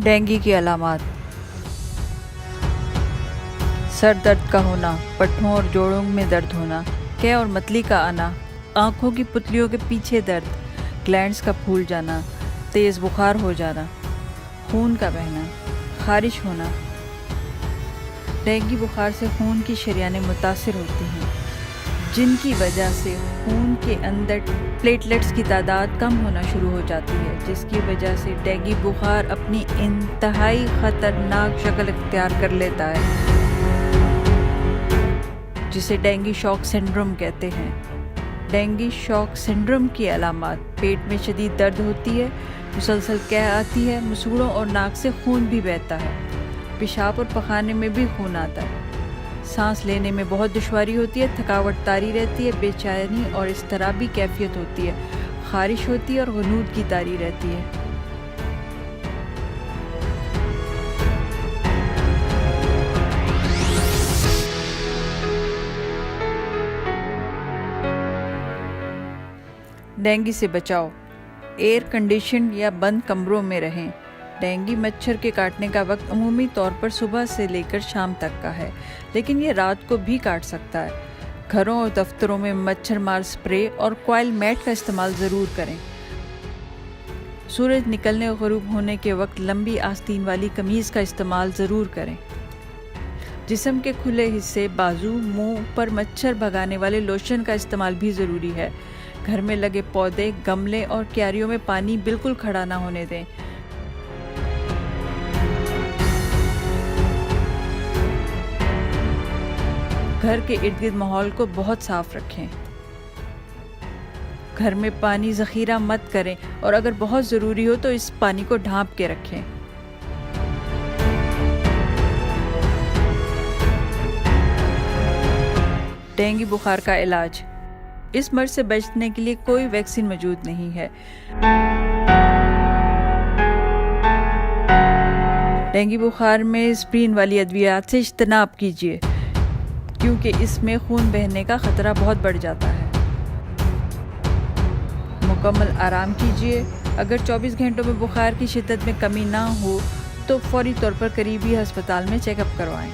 Dengue की अलामात। Sir दर्द का होना, पट्टों और जोड़ों में दर्द होना, कै और मतली का आना, आँखों की पुतलियों के पीछे दर्द, ग्लैंड्स का फूल जाना, तेज़ बुखार हो जाना, खून का बहना, खारिश होना। डेंगू बुखार से खून की शरियानें मुतासिर होती हैं, जिनकी वजह से खून के अंदर प्लेटलेट्स की तादाद कम होना शुरू हो जाती है, जिसकी वजह से डेंगू बुखार अपनी इंतहाई ख़तरनाक शक्ल इख्तियार कर लेता है, जिसे डेंगू शॉक सिंड्रोम कहते हैं। डेंगू शॉक सिंड्रोम की अलामात: पेट में शदीद दर्द होती है, मुसलसल कै आती है, मसूड़ों और नाक से खून भी बहता है, पेशाब और पखाने में भी खून आता है, सांस लेने में बहुत दुश्वारी होती है, थकावट तारी रहती है, बेचैनी और इज़्तिराबी कैफियत होती है, खारिश होती है और गनूद की तारी रहती है। डेंगू से बचाओ: एयर कंडीशन या बंद कमरों में रहें। डेंगू मच्छर के काटने का वक्त अमूमी तौर पर सुबह से लेकर शाम तक का है, लेकिन ये रात को भी काट सकता है। घरों और दफ्तरों में मच्छर मार स्प्रे और कॉइल मैट का इस्तेमाल ज़रूर करें। सूरज निकलने और ग़ुरूब होने के वक्त लंबी आस्तीन वाली कमीज़ का इस्तेमाल ज़रूर करें। जिस्म के खुले हिस्से, बाजू, मुंह पर मच्छर भगाने वाले लोशन का इस्तेमाल भी ज़रूरी है। घर में लगे पौधे, गमले और क्यारियों में पानी बिल्कुल खड़ा ना होने दें। घर के इर्द गिर्द माहौल को बहुत साफ रखें। घर में पानी ज़ख़ीरा मत करें और अगर बहुत ज़रूरी हो तो इस पानी को ढाँप के रखें। डेंगू बुखार का इलाज: इस मर्ज से बचने के लिए कोई वैक्सीन मौजूद नहीं है। डेंगू बुखार में एस्पिरिन वाली अद्वियात से इज्तनाब कीजिए, क्योंकि इसमें खून बहने का ख़तरा बहुत बढ़ जाता है। मुकम्मल आराम कीजिए। अगर 24 घंटों में बुखार की शिद्दत में कमी ना हो तो फौरी तौर पर करीबी अस्पताल में चेकअप करवाएं।